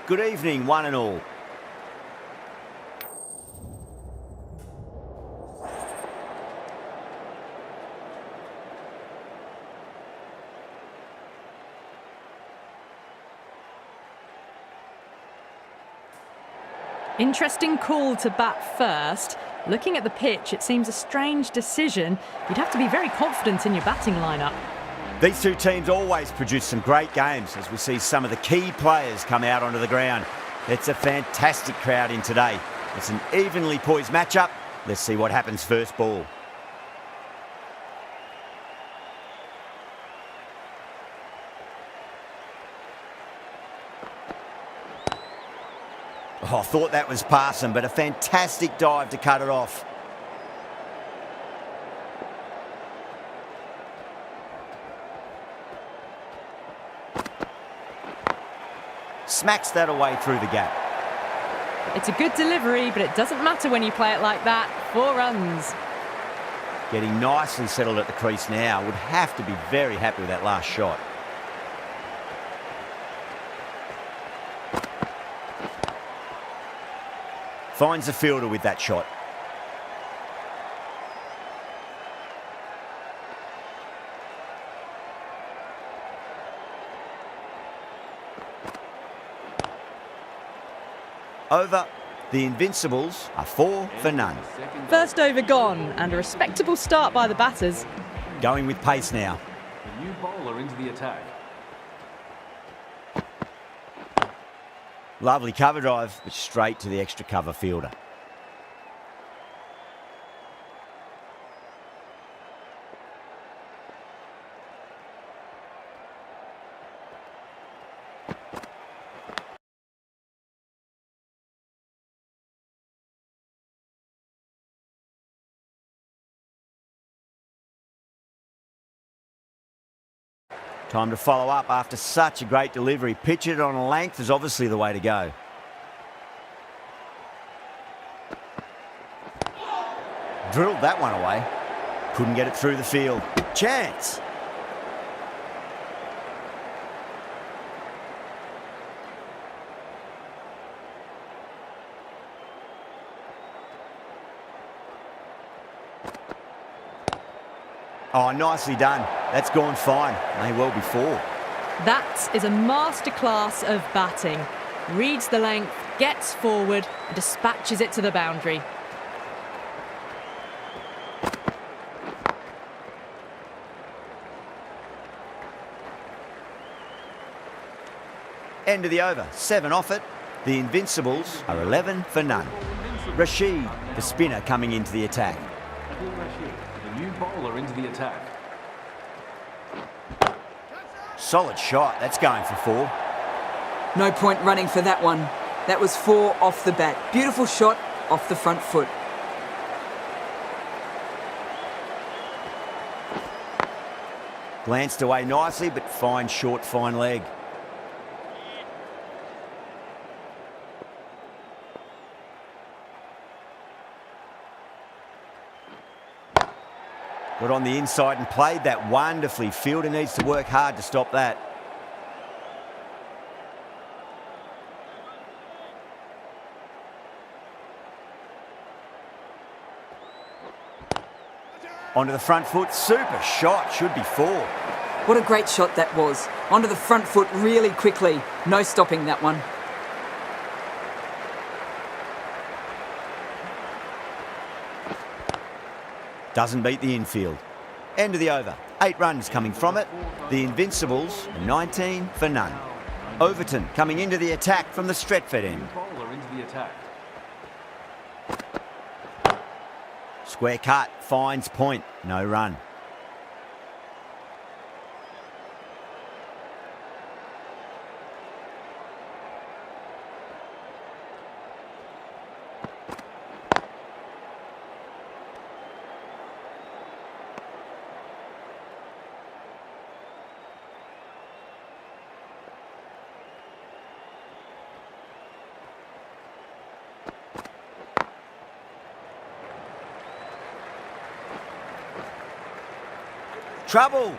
Good evening, one and all. Interesting call to bat first. Looking at the pitch, it seems a strange decision. You'd have to be very confident in your batting lineup. These two teams always produce some great games as we see some of the key players come out onto the ground. It's a fantastic crowd in today. It's an evenly poised matchup. Let's see what happens first ball. Oh, I thought that was passing, but a fantastic dive to cut it off. Smacks that away through the gap. It's a good delivery, but it doesn't matter when you play it like that. 4 runs. Getting nicely settled at the crease now. Would have to be very happy with that last shot. Finds the fielder with that shot. Over. The Invincibles are 4 for none. First over gone, and a respectable start by the batters. Going with pace now. The new bowler into the attack. Lovely cover drive, but straight to the extra cover fielder. Time to follow up after such a great delivery. Pitch it on a length is obviously the way to go. Drilled that one away. Couldn't get it through the field. Chance. Oh, nicely done. That's gone fine. May well be 4. That is a masterclass of batting. Reads the length, gets forward, and dispatches it to the boundary. End of the over. 7 off it. The Invincibles are 11 for none. Rashid, the spinner, coming into the attack. The new bowler into the attack. Solid shot. That's going for 4. No point running for that one. That was 4 off the bat. Beautiful shot off the front foot. Glanced away nicely, but fine short, fine leg. Got on the inside and played that wonderfully. Fielder needs to work hard to stop that. Onto the front foot. Super shot. Should be 4. What a great shot that was. Onto the front foot really quickly. No stopping that one. Doesn't beat the infield. End of the over. 8 runs coming from it. The Invincibles are 19 for none. Overton coming into the attack from the Stretford end. Bowler into the attack. Square cut. Finds point. No run. Trouble.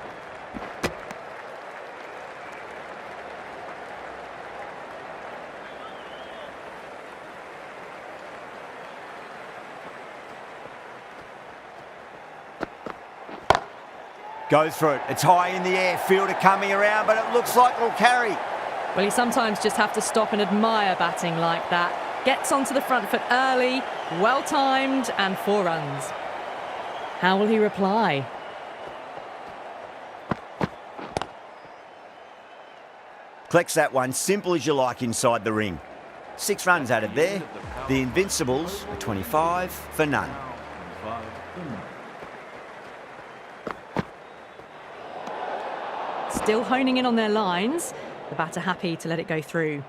Goes for it. It's high in the air. Fielder coming around, but it looks like it'll carry. Well, you sometimes just have to stop and admire batting like that. Gets onto the front foot early, well-timed, and 4 runs. How will he reply? Collects that one, simple as you like inside the ring. 6 runs out of there. The Invincibles are 25 for none. Still honing in on their lines. The batter happy to let it go through.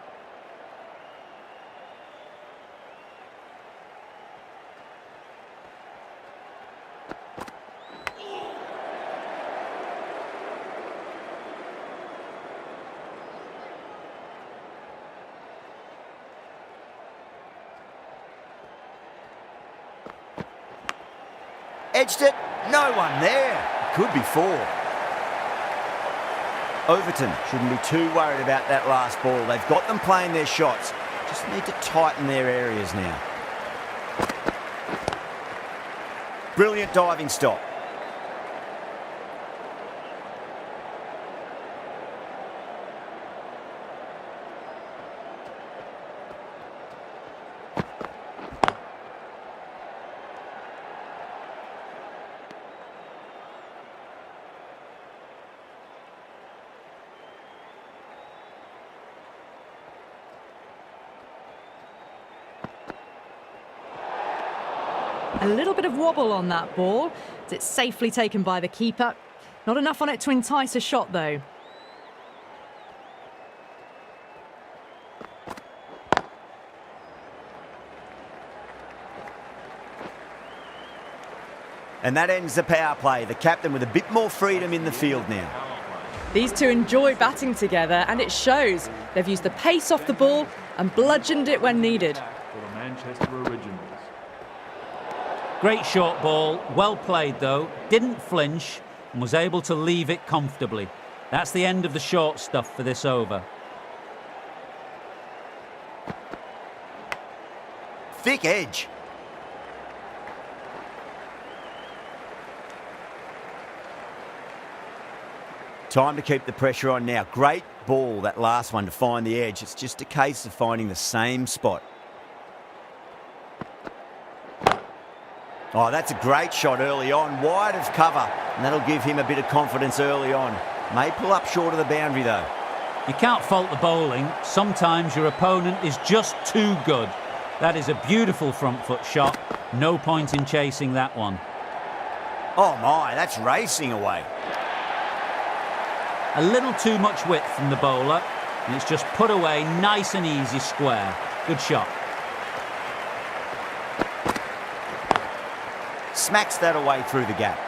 Edged it. No one there. Could be 4. Overton shouldn't be too worried about that last ball. They've got them playing their shots. Just need to tighten their areas now. Brilliant diving stop. A little bit of wobble on that ball. It's safely taken by the keeper. Not enough on it to entice a shot, though. And that ends the power play. The captain with a bit more freedom in the field now. These two enjoy batting together, and it shows. They've used the pace off the ball and bludgeoned it when needed. For the Manchester Originals. Great short ball, well played though, didn't flinch and was able to leave it comfortably. That's the end of the short stuff for this over. Thick edge. Time to keep the pressure on now. Great ball, that last one, to find the edge. It's just a case of finding the same spot. Oh, that's a great shot early on, wide of cover, and that'll give him a bit of confidence early on. May pull up short of the boundary though. You can't fault the bowling. Sometimes your opponent is just too good. That is a beautiful front foot shot. No point in chasing that one. Oh my, that's racing away. A little too much width from the bowler, and it's just put away nice and easy square. Good shot. Smacks that away through the gap.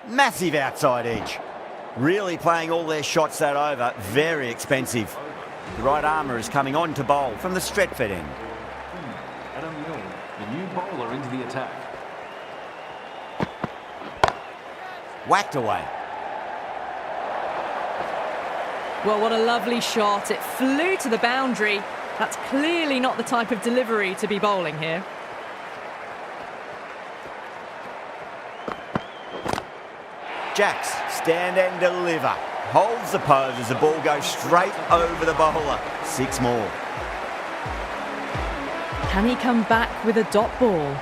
Massive outside edge. Really playing all their shots that over. Very expensive. The right armour is coming on to bowl from the Stretford end. Adam Milne, the new bowler into the attack. Whacked away. Well, what a lovely shot. It flew to the boundary. That's clearly not the type of delivery to be bowling here. Jacks, stand and deliver. Holds the pose as the ball goes straight over the bowler. 6 more. Can he come back with a dot ball?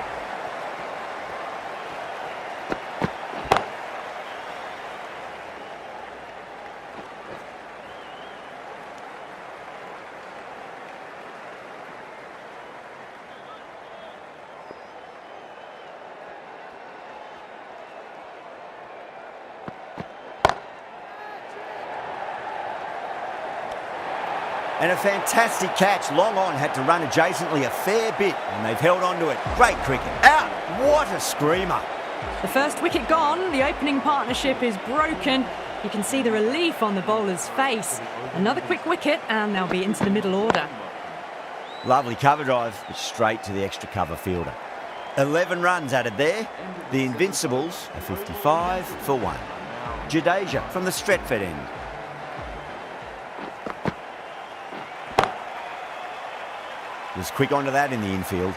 And a fantastic catch. Long on had to run adjacently a fair bit, and they've held on to it. Great cricket. Out! What a screamer. The first wicket gone, the opening partnership is broken. You can see the relief on the bowler's face. Another quick wicket and they'll be into the middle order. Lovely cover drive, but straight to the extra cover fielder. 11 runs added there. The Invincibles are 55 for 1. Jadeja from the Stretford end. Was quick onto that in the infield.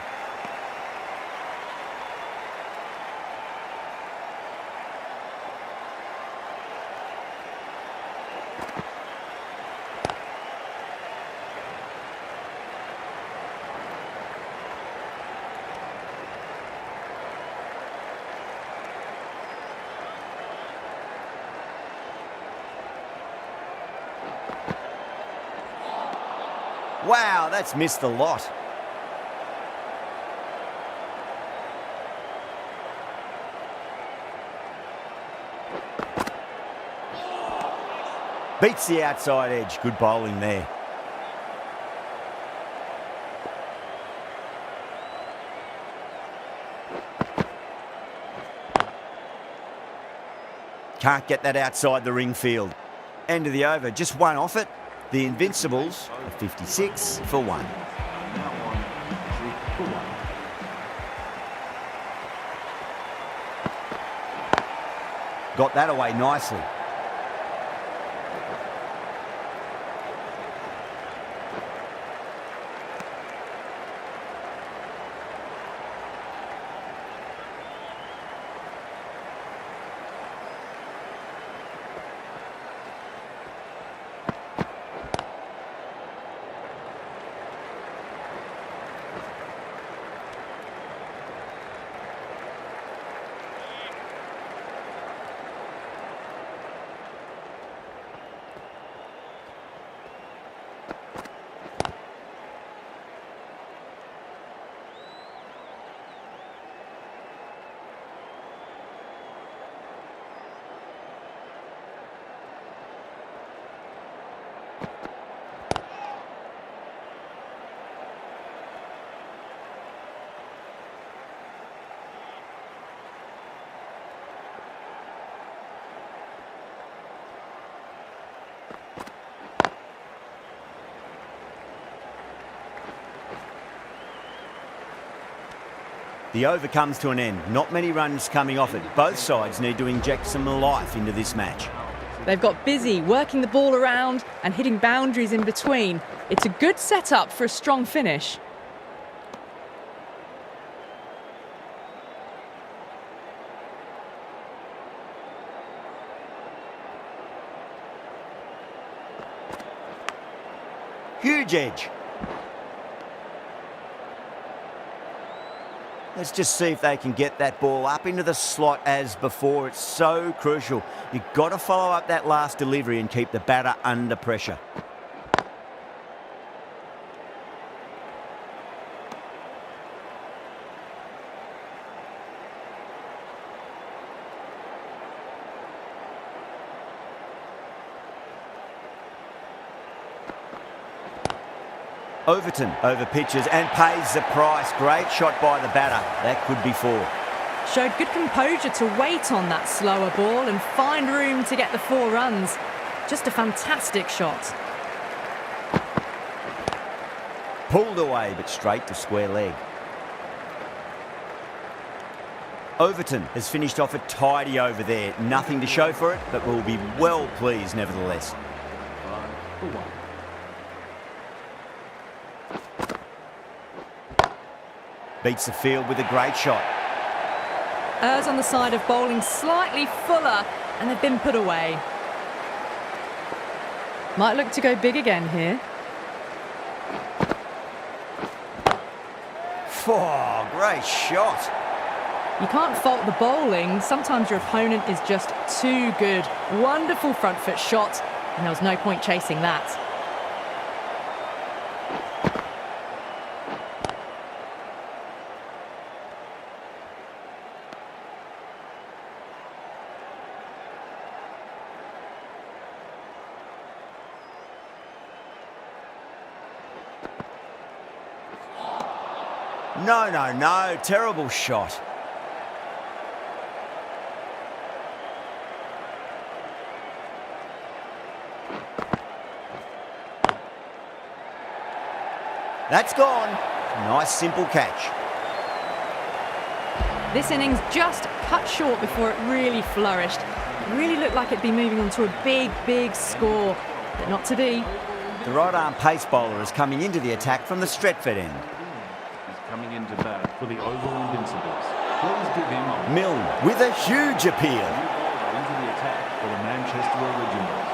Wow, that's missed the lot. Beats the outside edge. Good bowling there. Can't get that outside the ring field. End of the over, just one off it. The Invincibles are 56 for 1. Now on 3 for 1. Got that away nicely. The over comes to an end. Not many runs coming off it. Both sides need to inject some life into this match. They've got busy working the ball around and hitting boundaries in between. It's a good setup for a strong finish. Huge edge. Let's just see if they can get that ball up into the slot as before. It's so crucial. You've got to follow up that last delivery and keep the batter under pressure. Overton over pitches and pays the price. Great shot by the batter. That could be 4. Showed good composure to wait on that slower ball and find room to get the 4 runs. Just a fantastic shot. Pulled away, but straight to square leg. Overton has finished off a tidy over there. Nothing to show for it, but will be well pleased nevertheless. 5 for 1. Beats the field with a great shot. Errs on the side of bowling slightly fuller, and they've been put away. Might look to go big again here. Oh, great shot. You can't fault the bowling. Sometimes your opponent is just too good. Wonderful front foot shot, and there was no point chasing that. No. Terrible shot. That's gone. Nice simple catch. This innings just cut short before it really flourished. It really looked like it'd be moving on to a big, big score, but not to be. The right-arm pace bowler is coming into the attack from the Stretford end. He's coming into bat for the Oval Invincibles. Please give him a Milne with a huge appeal. new bowler into the attack for the Manchester Originals.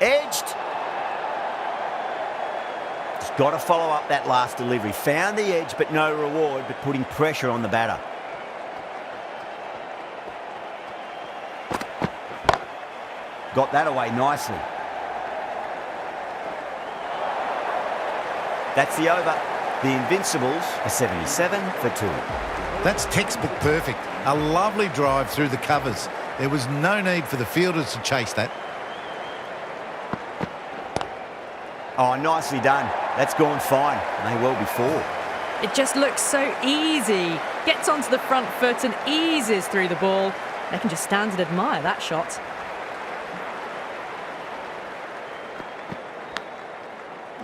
Edged. Just got to follow up that last delivery. Found the edge, but no reward, but putting pressure on the batter. Got that away nicely. That's the over. The Invincibles are 77 for 2. That's textbook perfect. A lovely drive through the covers. There was no need for the fielders to chase that. Oh, nicely done. That's gone fine. May well be 4. It just looks so easy. Gets onto the front foot and eases through the ball. They can just stand and admire that shot.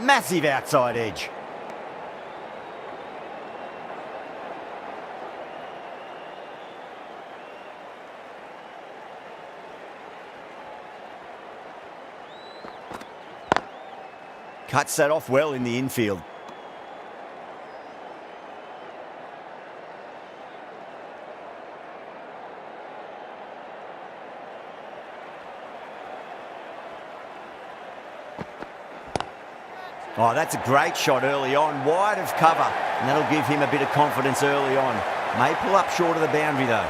Massive outside edge. Cuts that off well in the infield. Oh, that's a great shot early on, wide of cover, and that'll give him a bit of confidence early on. May pull up short of the boundary though.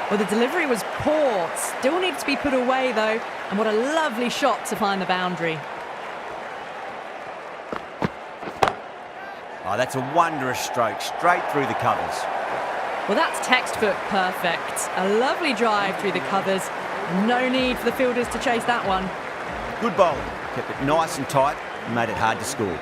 Well, the delivery was poor. Still needs to be put away though, and what a lovely shot to find the boundary. Oh, that's a wondrous stroke, straight through the covers. Well, that's textbook perfect. A lovely drive through the covers. No need for the fielders to chase that one. Good bowling, kept it nice and tight and made it hard to score.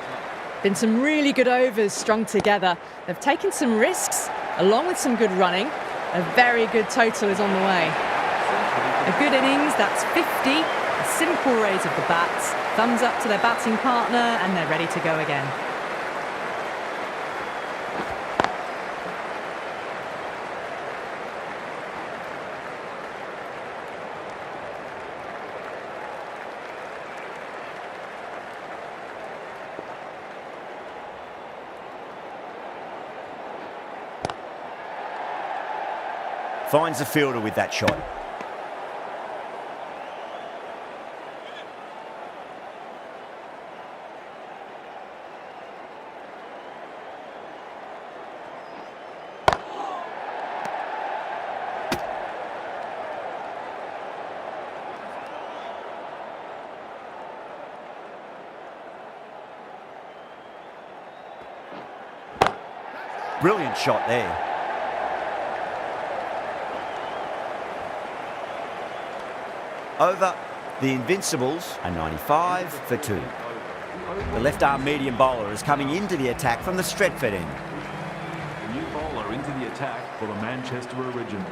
Been some really good overs strung together. They've taken some risks, along with some good running. A very good total is on the way. A good innings, that's 50. A simple raise of the bats. Thumbs up to their batting partner, and they're ready to go again. Finds the fielder with that shot. Brilliant shot there. Over. The Invincibles are 95 for 2. The left-arm medium bowler is coming into the attack from the Stretford end. The new bowler into the attack for the Manchester Originals.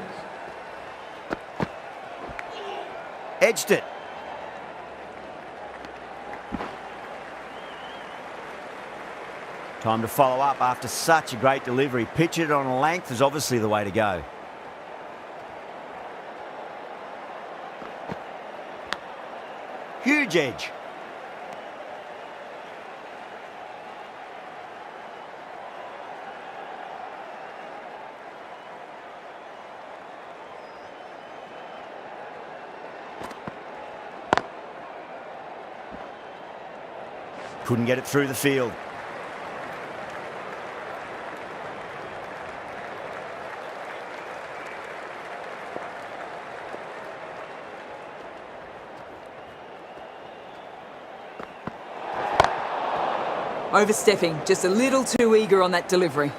Edged it. Time to follow up after such a great delivery. Pitch it on a length is obviously the way to go. Huge edge. Couldn't get it through the field. Overstepping, just a little too eager on that delivery.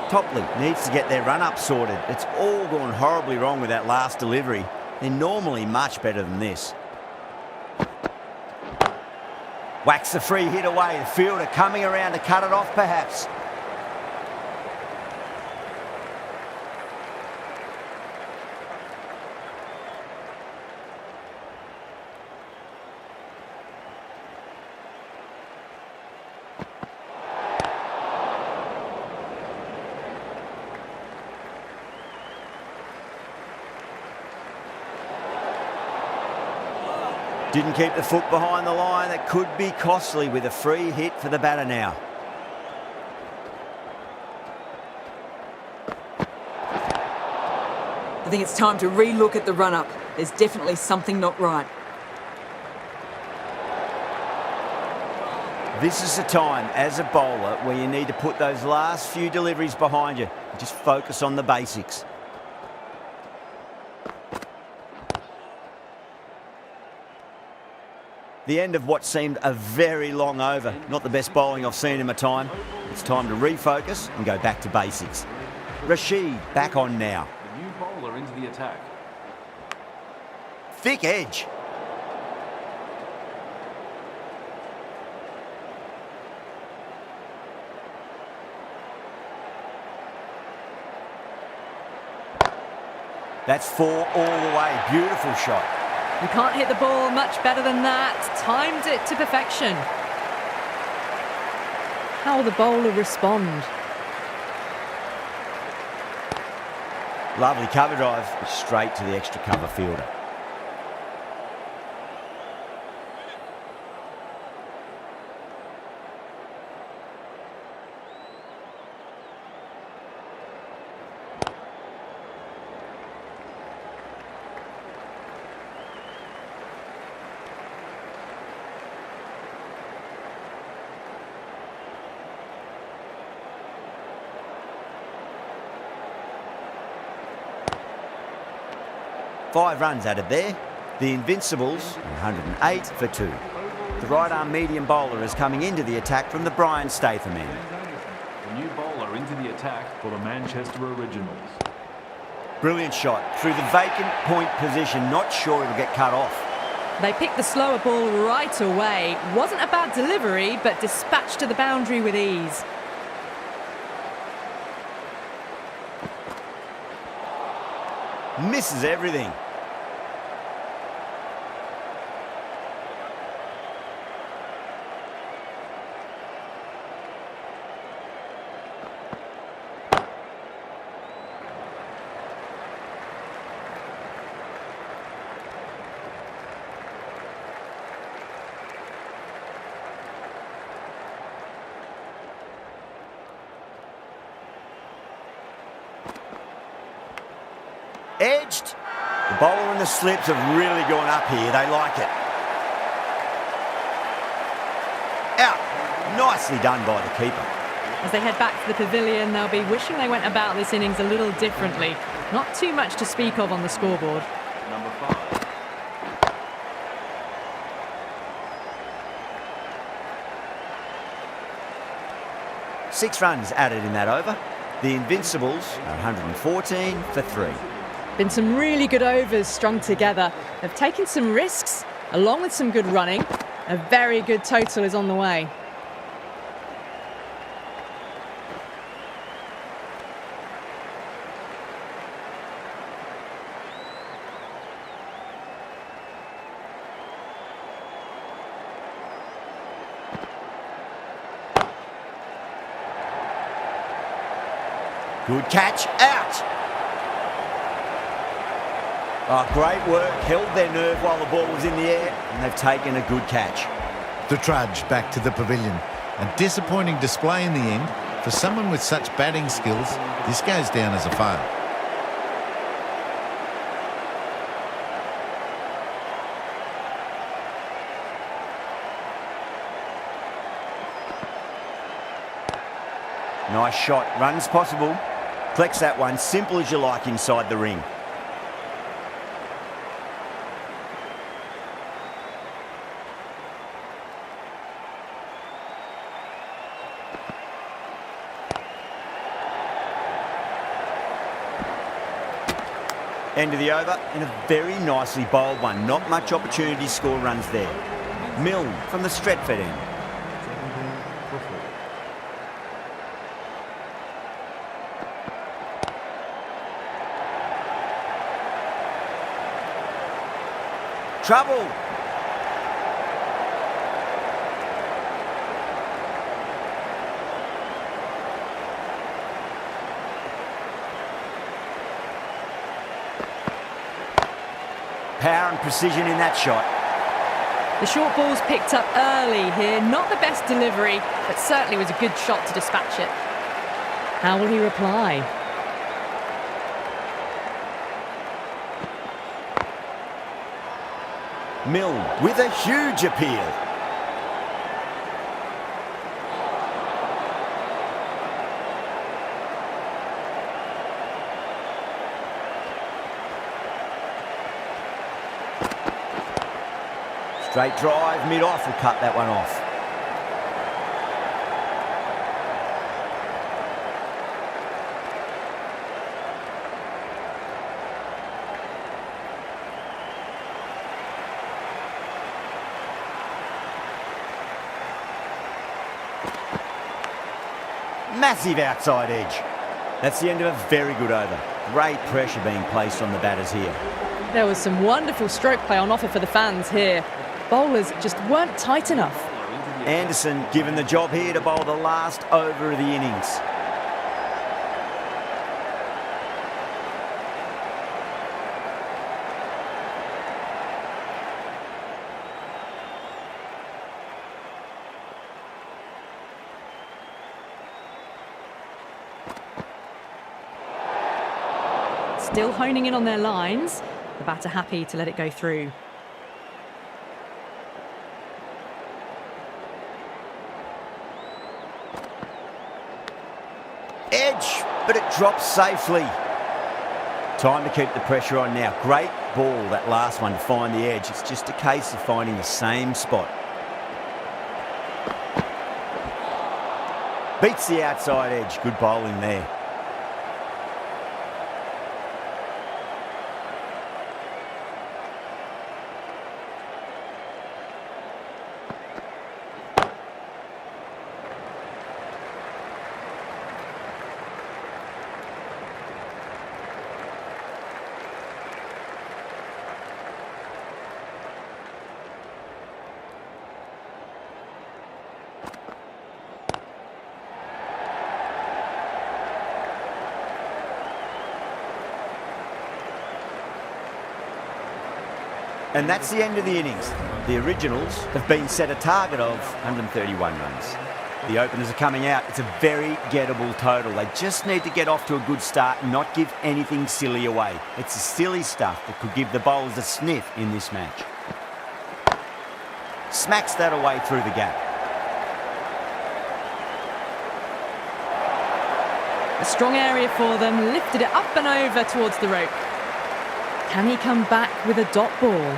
Topley needs to get their run-up sorted. It's all gone horribly wrong with that last delivery. They're normally much better than this. Whacks the free hit away. The fielder coming around to cut it off, perhaps. Didn't keep the foot behind the line. That could be costly with a free hit for the batter now. I think it's time to re-look at the run-up. There's definitely something not right. This is the time as a bowler where you need to put those last few deliveries behind you and just focus on the basics. The end of what seemed a very long over. Not the best bowling I've seen in my time. It's time to refocus and go back to basics. Rashid back on now. The new bowler into the attack. Thick edge. That's 4 all the way. Beautiful shot. You can't hit the ball much better than that. Timed it to perfection. How will the bowler respond? Lovely cover drive, straight to the extra cover fielder. Five runs added there. The Invincibles, 108 for 2. The right-arm medium bowler is coming into the attack from the Brian Statham end. The new bowler into the attack for the Manchester Originals. Brilliant shot through the vacant point position. Not sure it'll get cut off. They picked the slower ball right away. Wasn't a bad delivery, but dispatched to the boundary with ease. Misses everything. Edged. The bowler and the slips have really gone up here. They like it. Out. Nicely done by the keeper. As they head back to the pavilion, they'll be wishing they went about this innings a little differently. Not too much to speak of on the scoreboard. Number 5. Six runs added in that over. The Invincibles are 114 for 3. Been some really good overs strung together. They've taken some risks, along with some good running. A very good total is on the way. Good catch, out. Oh, great work, held their nerve while the ball was in the air, and they've taken a good catch. The trudge back to the pavilion. A disappointing display in the end. For someone with such batting skills, this goes down as a fail. Nice shot, runs possible. Collects that one, simple as you like inside the ring. End of the over, and a very nicely bowled one. Not much opportunity to score runs there. Milne from the Stretford end. Trouble. Power and precision in that shot. The short ball's picked up early here. Not the best delivery, but certainly was a good shot to dispatch it. How will he reply? Milne with a huge appeal. Straight drive, mid-off will cut that one off. Massive outside edge. That's the end of a very good over. Great pressure being placed on the batters here. There was some wonderful stroke play on offer for the fans here. Bowlers just weren't tight enough. Anderson given the job here to bowl the last over of the innings. Still honing in on their lines. The batter happy to let it go through. Edge, but it drops safely. Time to keep the pressure on now. Great ball, that last one, to find the edge. It's just a case of finding the same spot. Beats the outside edge. Good bowling there. And that's the end of the innings. The Originals have been set a target of 131 runs. The openers are coming out. It's a very gettable total. They just need to get off to a good start and not give anything silly away. It's the silly stuff that could give the bowlers a sniff in this match. Smacks that away through the gap. A strong area for them, lifted it up and over towards the rope. Can he come back with a dot ball?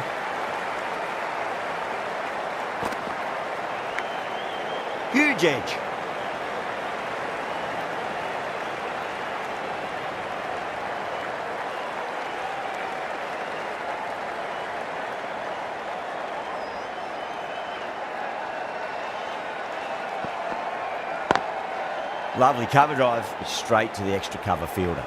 Huge edge. Lovely cover drive, straight to the extra cover fielder.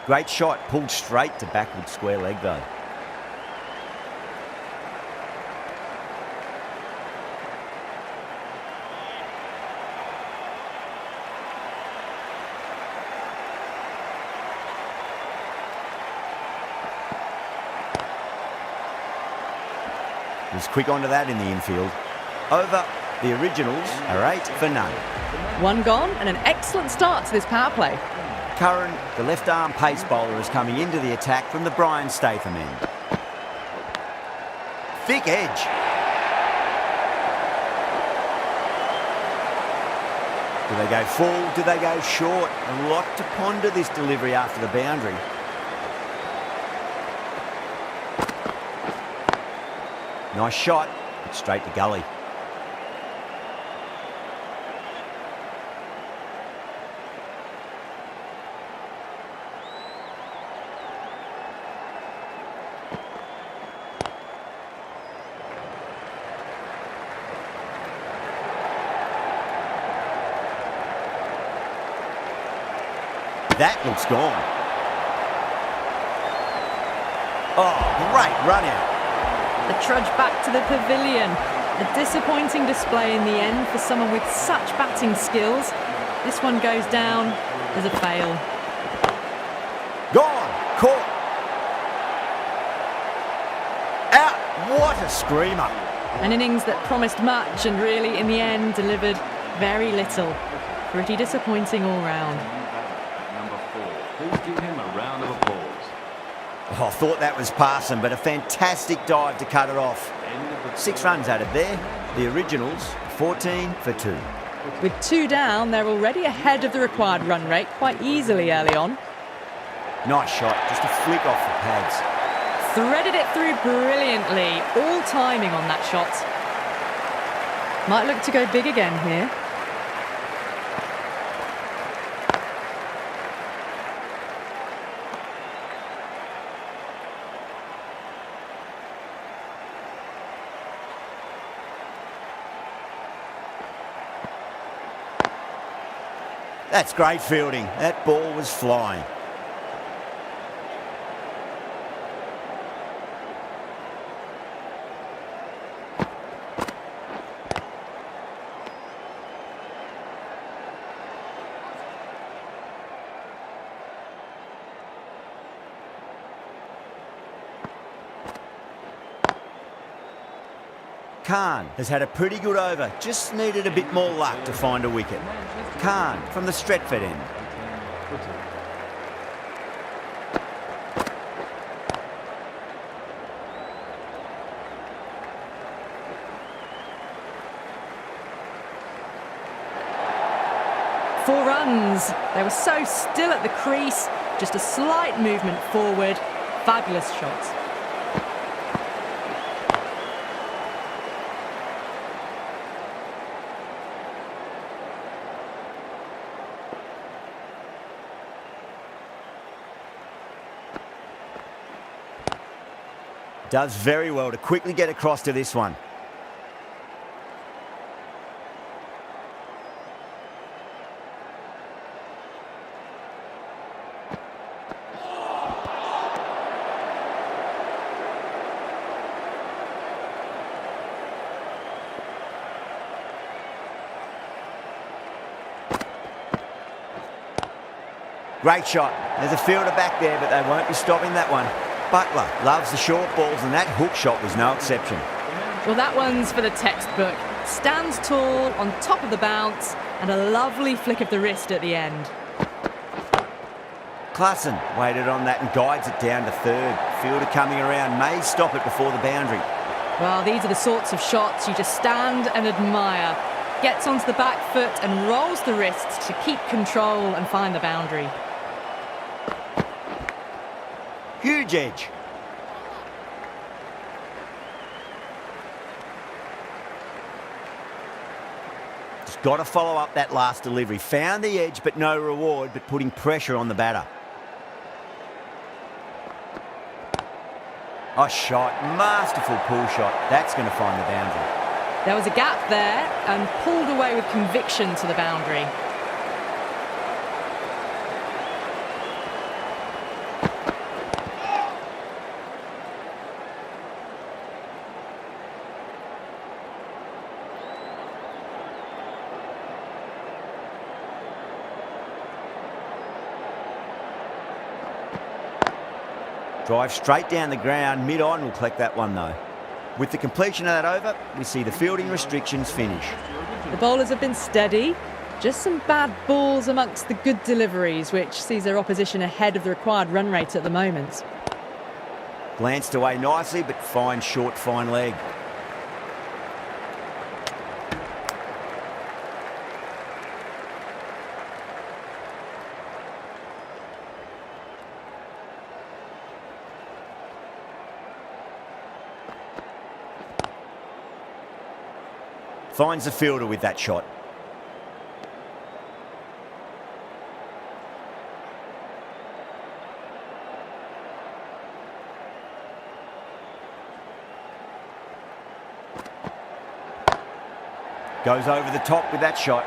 Great shot, pulled straight to backward square leg though. Was quick onto that in the infield. Over, the Originals are 8 for none. One gone and an excellent start to this power play. Curran, the left-arm pace bowler, is coming into the attack from the Brian Statham end. Thick edge. Do they go full? Do they go short? A lot to ponder this delivery after the boundary. Nice shot, but straight to gully. That looks gone. Oh, great run out. The trudge back to the pavilion. A disappointing display in the end for someone with such batting skills. This one goes down as a fail. Gone. Caught. Out. What a screamer. An innings that promised much and really, in the end, delivered very little. Pretty disappointing all round. Number 4. Please give him a round of applause. Oh, I thought that was passing, but a fantastic dive to cut it off. 6 runs added there. The originals, 14 for 2. With 2 down, they're already ahead of the required run rate quite easily early on. Nice shot, just a flick off the pads. Threaded it through brilliantly. All timing on that shot. Might look to go big again here. That's great fielding. That ball was flying. Khan has had a pretty good over, just needed a bit more luck to find a wicket. Khan from the Stretford end. Four runs. They were so still at the crease. Just a slight movement forward. Fabulous shot. Does very well to quickly get across to this one. Great shot. There's a fielder back there, but they won't be stopping that one. Butler loves the short balls, and that hook shot was no exception. Well, that one's for the textbook. Stands tall, on top of the bounce, and a lovely flick of the wrist at the end. Klassen waited on that and guides it down to third. Fielder coming around, may stop it before the boundary. Well, these are the sorts of shots you just stand and admire. Gets onto the back foot and rolls the wrists to keep control and find the boundary. Huge edge. Just got to follow up that last delivery. Found the edge, but no reward, but putting pressure on the batter. A shot, masterful pull shot. That's going to find the boundary. There was a gap there and pulled away with conviction to the boundary. Drive straight down the ground, mid-on will collect that one though. With the completion of that over, we see the fielding restrictions finish. The bowlers have been steady. Just some bad balls amongst the good deliveries, which sees their opposition ahead of the required run rate at the moment. Glanced away nicely, but fine short, fine leg. Finds the fielder with that shot. Goes over the top with that shot.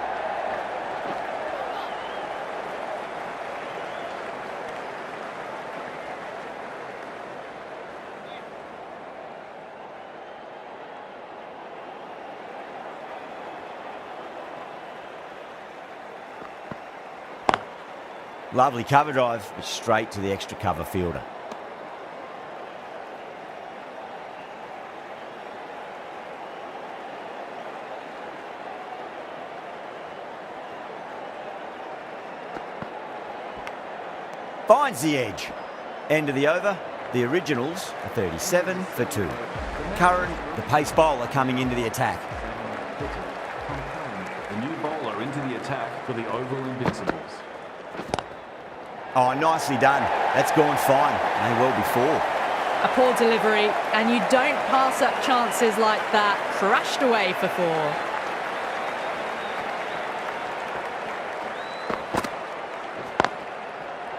Lovely cover drive, but straight to the extra cover fielder. Finds the edge. End of the over. The Originals are 37 for 2. Curran, the pace bowler, coming into the attack. The new bowler into the attack for the Oval Invincibles. Oh, nicely done. That's gone fine. May well be 4. A poor delivery, and you don't pass up chances like that. Crashed away for 4.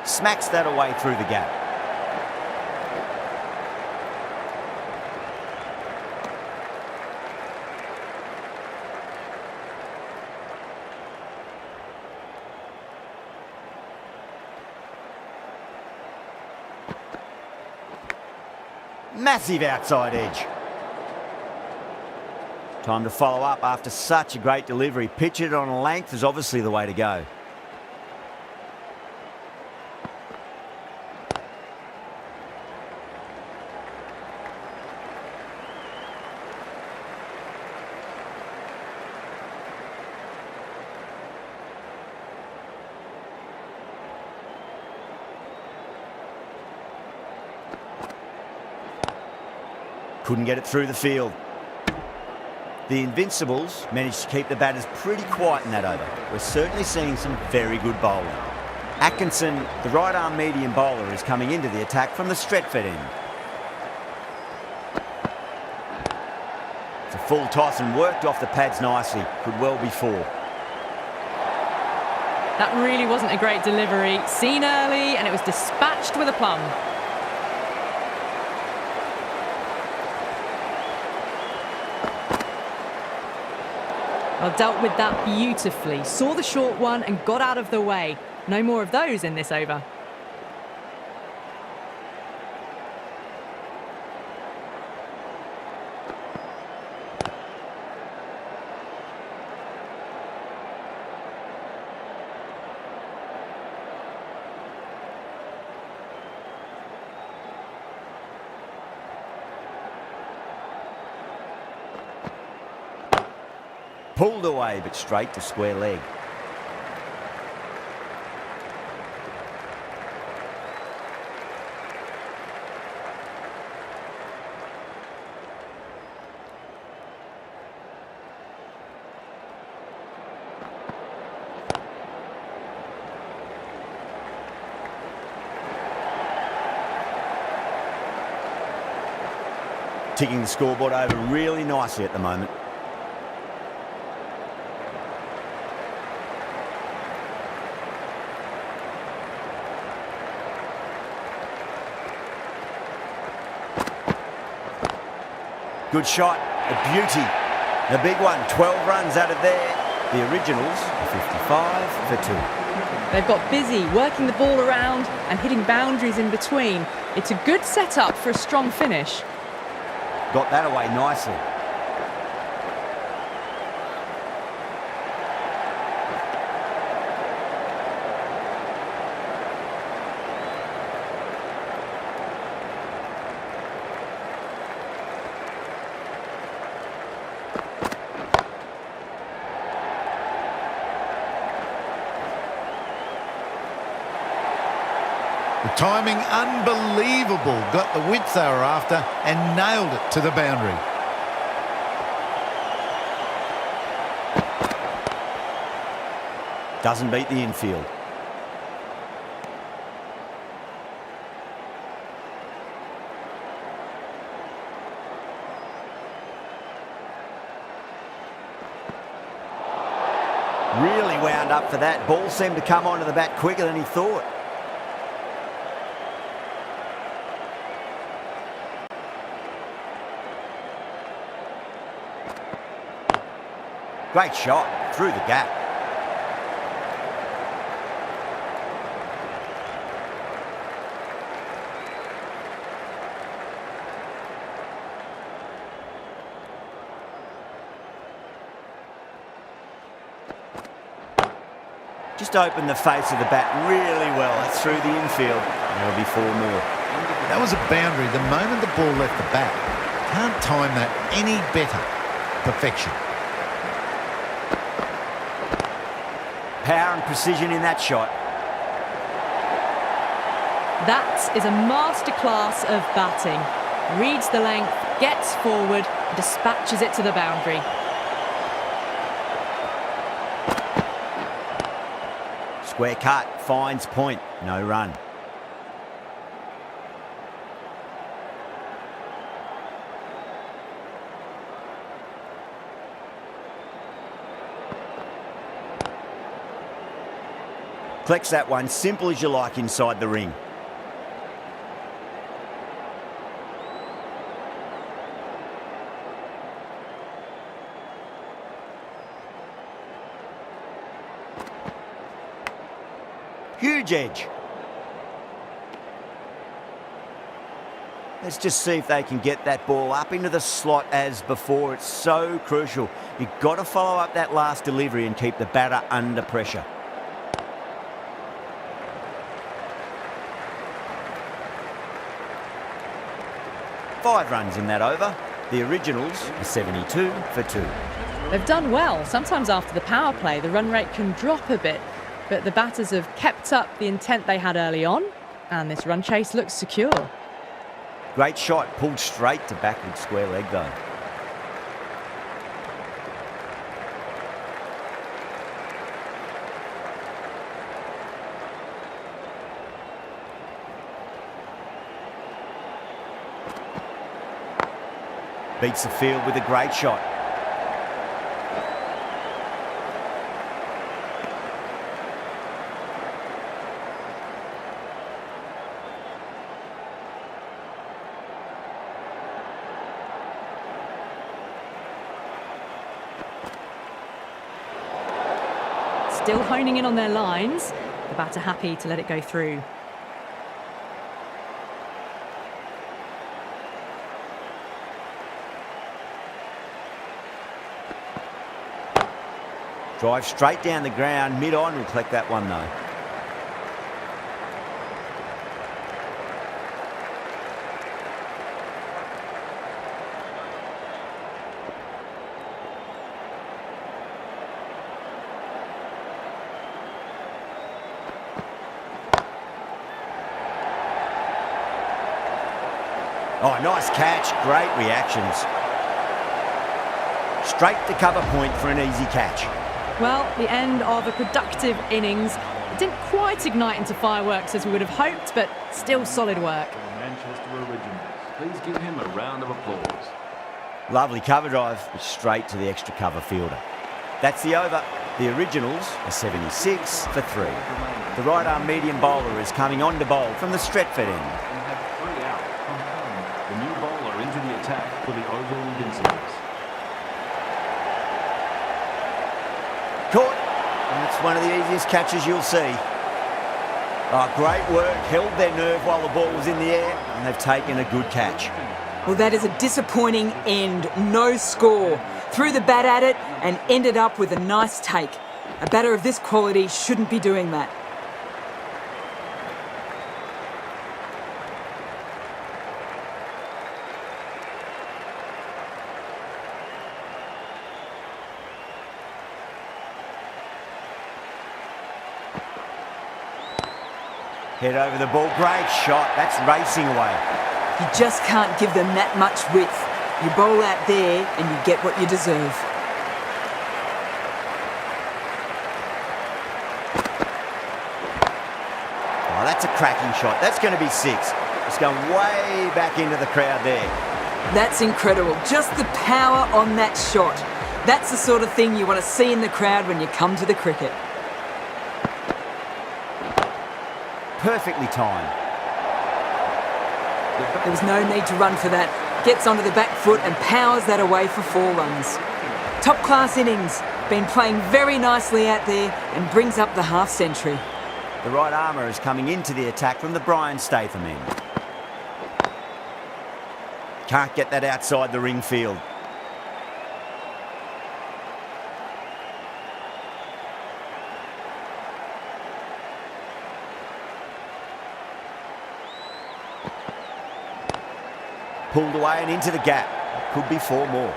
Smacks that away through the gap. Massive outside edge. Time to follow up after such a great delivery. Pitch it on a length is obviously the way to go. Couldn't get it through the field. The Invincibles managed to keep the batters pretty quiet in that over. We're certainly seeing some very good bowling. Atkinson, the right-arm medium bowler, is coming into the attack from the Stretford end. It's a full toss and worked off the pads nicely. Could well be 4. That really wasn't a great delivery. Seen early, and it was dispatched with a plum. Well, dealt with that beautifully. Saw the short one and got out of the way. No more of those in this over. Pulled away, but straight to square leg. Ticking the scoreboard over really nicely at the moment. Good shot, a beauty. A big one, 12 runs out of there. The Originals are 55 for 2. They've got busy, working the ball around and hitting boundaries in between. It's a good setup for a strong finish. Got that away nicely. The timing unbelievable. Got the width they were after and nailed it to the boundary. Doesn't beat the infield. Really wound up for that. Ball seemed to come onto the bat quicker than he thought. Great shot through the gap. Just opened the face of the bat really well. That's through the infield. There'll be 4 more. That was a boundary the moment the ball left the bat. Can't time that any better. Perfection. Power and precision in that shot. That is a masterclass of batting. Reads the length, gets forward, dispatches it to the boundary. Square cut, finds point, no run. Collects that one, simple as you like inside the ring. Huge edge. Let's just see if they can get that ball up into the slot as before. It's so crucial. You've got to follow up that last delivery and keep the batter under pressure. Five runs in that over. The Originals are 72 for 2. They've done well. Sometimes after the power play, the run rate can drop a bit, but the batters have kept up the intent they had early on, and this run chase looks secure. Great shot, pulled straight to backward square leg though. Beats the field with a great shot. Still honing in on their lines. The batter happy to let it go through. Drive straight down the ground, mid-on, will collect that one though. Oh, nice catch, great reactions. Straight to cover point for an easy catch. Well, the end of a productive innings. It didn't quite ignite into fireworks as we would have hoped, but still solid work. Manchester Originals. Please give him a round of applause. Lovely cover drive, straight to the extra cover fielder. That's the over. The Originals are 76 for 3. The right arm medium bowler is coming on to bowl from the Stretford end. And have 3 out from home. The new bowler into the attack for the OVI Invincibles. Caught. And it's one of the easiest catches you'll see. Oh, great work. Held their nerve while the ball was in the air, and they've taken a good catch. Well, that is a disappointing end. No score. Threw the bat at it and ended up with a nice take. A batter of this quality shouldn't be doing that. Head over the ball. Great shot. That's racing away. You just can't give them that much width. You bowl out there and you get what you deserve. Oh, that's a cracking shot. That's going to be 6. It's going way back into the crowd there. That's incredible. Just the power on that shot. That's the sort of thing you want to see in the crowd when you come to the cricket. Perfectly timed. There was no need to run for that. Gets onto the back foot and powers that away for 4 runs. Top-class innings. Been playing very nicely out there and brings up the half-century. The right armour is coming into the attack from the Brian Statham end. Can't get that outside the ring field. Pulled away and into the gap. Could be 4 more.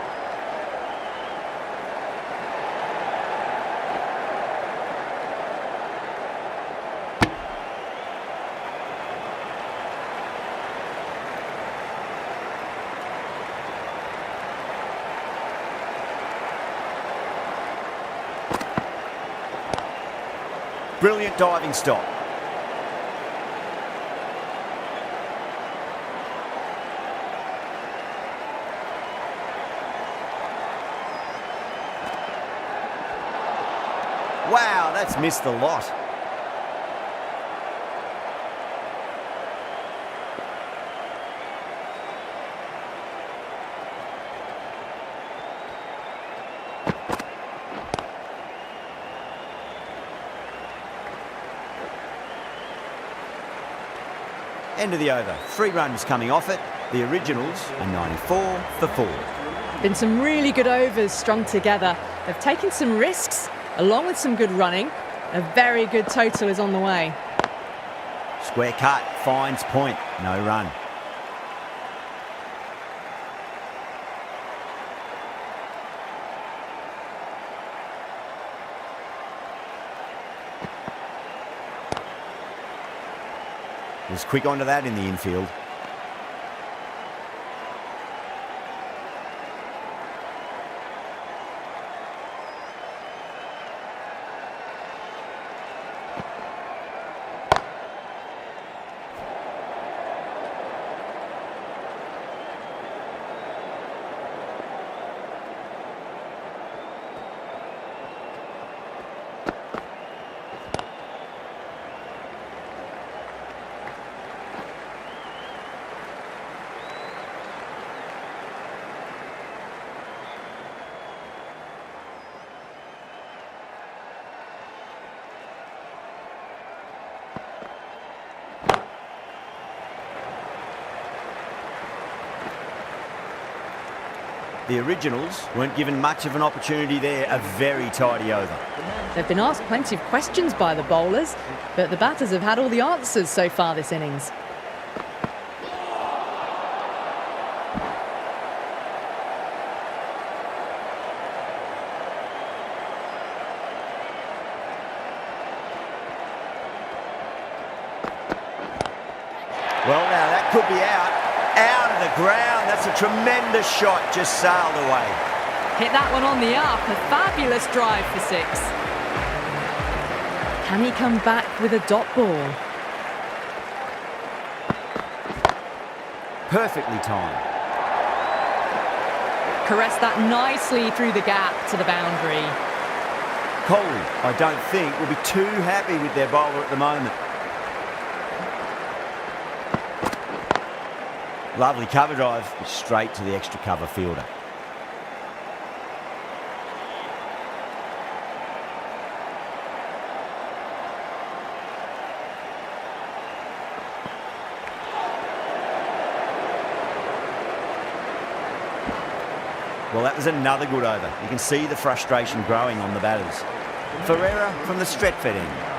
Brilliant diving stop. Wow, that's missed the lot. End of the over. 3 runs coming off it. The Originals are 94 for 4. Been some really good overs strung together. They've taken some risks, along with some good running. A very good total is on the way. Square cut, finds point, no run. Was quick onto that in the infield. The Originals weren't given much of an opportunity there. A very tidy over. They've been asked plenty of questions by the bowlers, but the batters have had all the answers so far this innings. Well, now that could be out. Out of the ground. That's a tremendous shot. Just sailed away. Hit that one on the up. A fabulous drive for 6. Can he come back with a dot ball? Perfectly timed. Caressed that nicely through the gap to the boundary. Kohli, I don't think, will be too happy with their bowler at the moment. Lovely cover drive, straight to the extra cover fielder. Well, that was another good over. You can see the frustration growing on the batters. Ferreira from the Stretford end.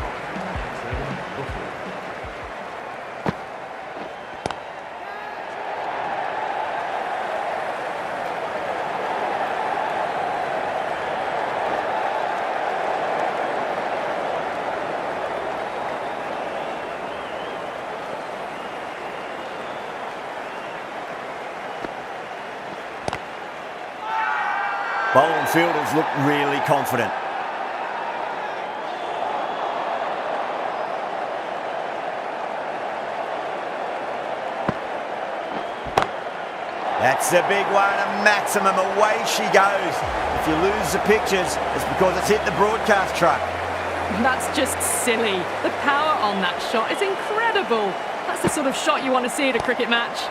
Bowling fielders look really confident. That's a big one, a maximum. Away she goes. if you lose the pictures, it's because it's hit the broadcast truck. That's just silly. The power on that shot is incredible. That's the sort of shot you want to see at a cricket match.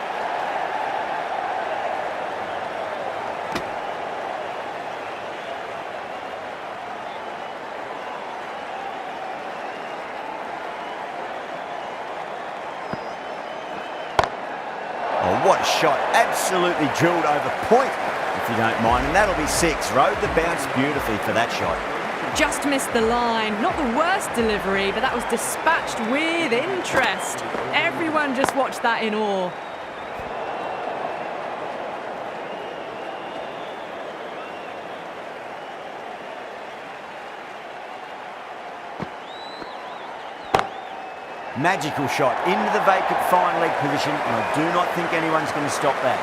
Oh, what a shot. Absolutely drilled over point, if you don't mind. And that'll be 6. Rode the bounce beautifully for that shot. Just missed the line. Not the worst delivery, but that was dispatched with interest. Everyone just watched that in awe. Magical shot into the vacant fine leg position, and I do not think anyone's going to stop that.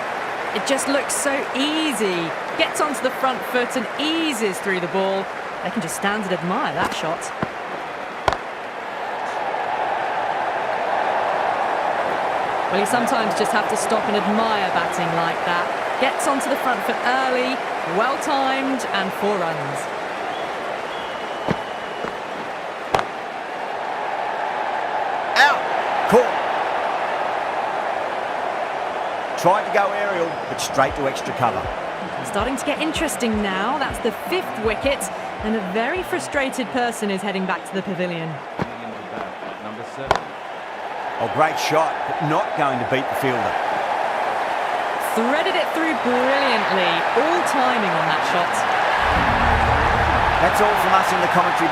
It just looks so easy. Gets onto the front foot and eases through the ball. They can just stand and admire that shot. Well, you sometimes just have to stop and admire batting like that. Gets onto the front foot early, well-timed, and 4 runs. Out! Caught! Tried to go aerial, but straight to extra cover. Starting to get interesting now. That's the 5th wicket, and a very frustrated person is heading back to the pavilion. Number 7. Oh, great shot, but not going to beat the fielder. Threaded it through brilliantly. All timing on that shot. That's all from us in the commentary box.